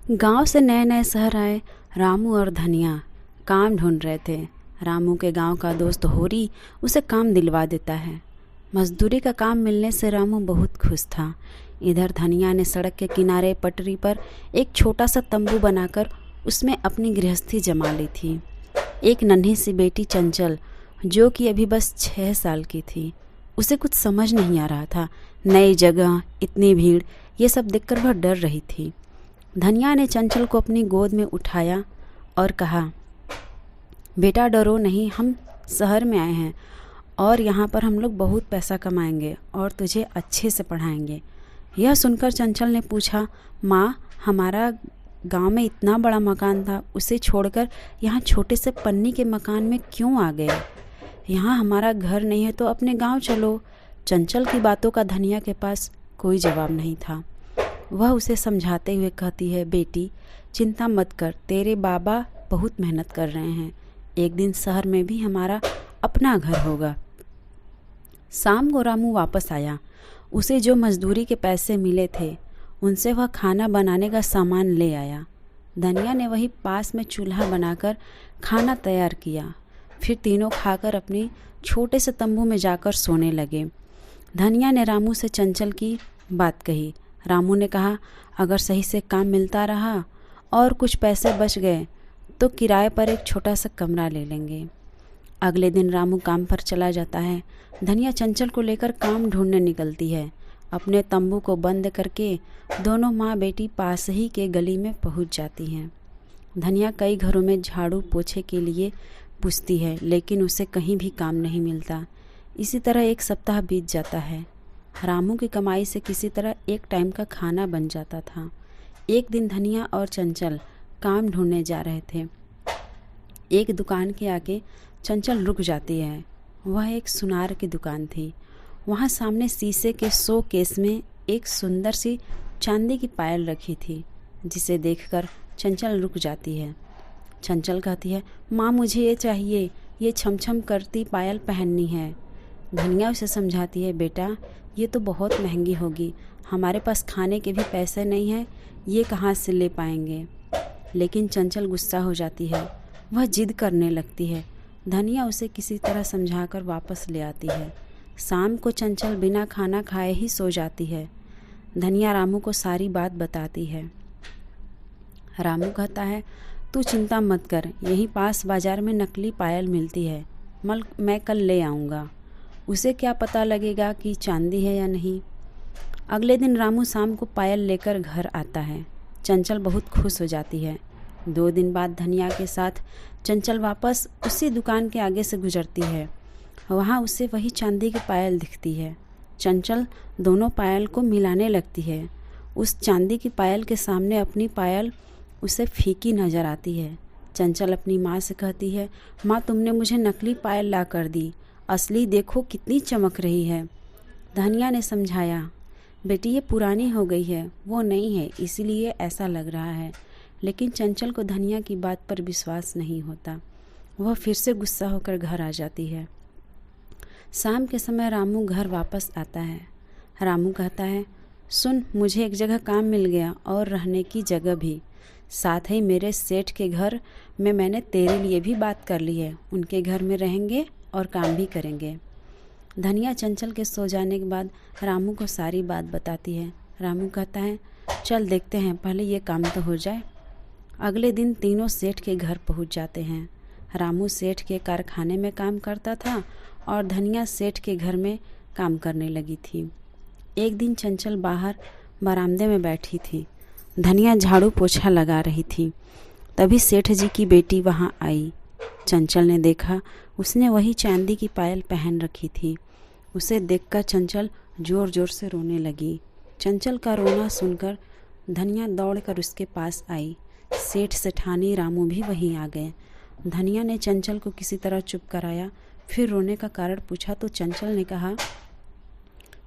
गांव से नए नए शहर आए रामू और धनिया काम ढूंढ रहे थे। रामू के गांव का दोस्त होरी उसे काम दिलवा देता है। मजदूरी का काम मिलने से रामू बहुत खुश था। इधर धनिया ने सड़क के किनारे पटरी पर एक छोटा सा तंबू बनाकर उसमें अपनी गृहस्थी जमा ली थी। एक नन्ही सी बेटी चंचल, जो कि अभी बस 6 साल की थी, उसे कुछ समझ नहीं आ रहा था। नई जगह, इतनी भीड़, ये सब देखकर वह डर रही थी। धनिया ने चंचल को अपनी गोद में उठाया और कहा, बेटा डरो नहीं, हम शहर में आए हैं और यहाँ पर हम लोग बहुत पैसा कमाएंगे और तुझे अच्छे से पढ़ाएंगे। यह सुनकर चंचल ने पूछा, माँ, हमारा गांव में इतना बड़ा मकान था, उसे छोड़कर यहाँ छोटे से पन्नी के मकान में क्यों आ गए? यहाँ हमारा घर नहीं है तो अपने गांव चलो। चंचल की बातों का धनिया के पास कोई जवाब नहीं था। वह उसे समझाते हुए कहती है, बेटी चिंता मत कर, तेरे बाबा बहुत मेहनत कर रहे हैं, एक दिन शहर में भी हमारा अपना घर होगा। शाम को रामू वापस आया। उसे जो मजदूरी के पैसे मिले थे उनसे वह खाना बनाने का सामान ले आया। धनिया ने वही पास में चूल्हा बनाकर खाना तैयार किया। फिर तीनों खाकर अपनी छोटे से तंबू में जाकर सोने लगे। धनिया ने रामू से चंचल की बात कही। रामू ने कहा, अगर सही से काम मिलता रहा और कुछ पैसे बच गए तो किराए पर एक छोटा सा कमरा ले लेंगे। अगले दिन रामू काम पर चला जाता है। धनिया चंचल को लेकर काम ढूंढने निकलती है। अपने तंबू को बंद करके दोनों माँ बेटी पास ही के गली में पहुंच जाती हैं। धनिया कई घरों में झाड़ू पोछे के लिए पूछती है, लेकिन उसे कहीं भी काम नहीं मिलता। इसी तरह एक सप्ताह बीत जाता है। रामू की कमाई से किसी तरह एक टाइम का खाना बन जाता था। एक दिन धनिया और चंचल काम ढूंढने जा रहे थे। एक दुकान के आगे चंचल रुक जाती है। वह एक सुनार की दुकान थी। वहाँ सामने शीशे के शो केस में एक सुंदर सी चांदी की पायल रखी थी, जिसे देखकर चंचल रुक जाती है। चंचल कहती है, माँ मुझे ये चाहिए, ये छमछम करती पायल पहननी है। धनिया उसे समझाती है, बेटा ये तो बहुत महंगी होगी, हमारे पास खाने के भी पैसे नहीं हैं, ये कहाँ से ले पाएंगे। लेकिन चंचल गुस्सा हो जाती है। वह जिद करने लगती है। धनिया उसे किसी तरह समझाकर वापस ले आती है। शाम को चंचल बिना खाना खाए ही सो जाती है। धनिया रामू को सारी बात बताती है। रामू कहता है, तू चिंता मत कर, यहीं पास बाजार में नकली पायल मिलती है, मैं कल ले आऊँगा। उसे क्या पता लगेगा कि चांदी है या नहीं। अगले दिन रामू शाम को पायल लेकर घर आता है। चंचल बहुत खुश हो जाती है। 2 दिन बाद धनिया के साथ चंचल वापस उसी दुकान के आगे से गुजरती है। वहाँ उसे वही चांदी की पायल दिखती है। चंचल दोनों पायल को मिलाने लगती है। उस चांदी की पायल के सामने अपनी पायल उसे फीकी नज़र आती है। चंचल अपनी माँ से कहती है, माँ तुमने मुझे नकली पायल ला कर दी, असली देखो कितनी चमक रही है। धनिया ने समझाया, बेटी ये पुरानी हो गई है, वो नई है, इसीलिए ऐसा लग रहा है। लेकिन चंचल को धनिया की बात पर विश्वास नहीं होता। वह फिर से गुस्सा होकर घर आ जाती है। शाम के समय रामू घर वापस आता है। रामू कहता है, सुन, मुझे एक जगह काम मिल गया और रहने की जगह भी, साथ ही मेरे सेठ के घर में मैंने तेरे लिए भी बात कर ली है, उनके घर में रहेंगे और काम भी करेंगे। धनिया चंचल के सो जाने के बाद रामू को सारी बात बताती है। रामू कहता है, चल देखते हैं, पहले ये काम तो हो जाए। अगले दिन तीनों सेठ के घर पहुंच जाते हैं। रामू सेठ के कारखाने में काम करता था और धनिया सेठ के घर में काम करने लगी थी। एक दिन चंचल बाहर बरामदे में बैठी थी। धनिया झाड़ू पोछा लगा रही थी। तभी सेठ जी की बेटी वहाँ आई। चंचल ने देखा, उसने वही चांदी की पायल पहन रखी थी। उसे देखकर चंचल ज़ोर ज़ोर से रोने लगी। चंचल का रोना सुनकर धनिया दौड़कर उसके पास आई। सेठ सेठानी रामू भी वहीं आ गए। धनिया ने चंचल को किसी तरह चुप कराया, फिर रोने का कारण पूछा तो चंचल ने कहा,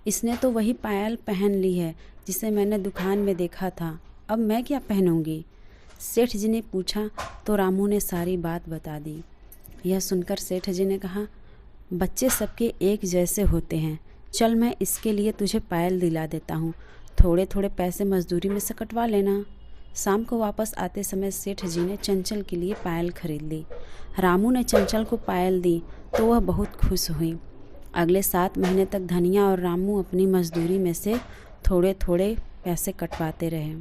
इसने तो वही पायल पहन ली है जिसे मैंने दुकान में देखा था, अब मैं क्या पहनूंगी। सेठ जी ने पूछा तो रामू ने सारी बात बता दी। यह सुनकर सेठ जी ने कहा, बच्चे सबके एक जैसे होते हैं, चल मैं इसके लिए तुझे पायल दिला देता हूँ, थोड़े थोड़े पैसे मजदूरी में से कटवा लेना। शाम को वापस आते समय सेठ जी ने चंचल के लिए पायल खरीद ली। रामू ने चंचल को पायल दी तो वह बहुत खुश हुई। अगले 7 महीने तक धनिया और रामू अपनी मजदूरी में से थोड़े थोड़े पैसे कटवाते रहे।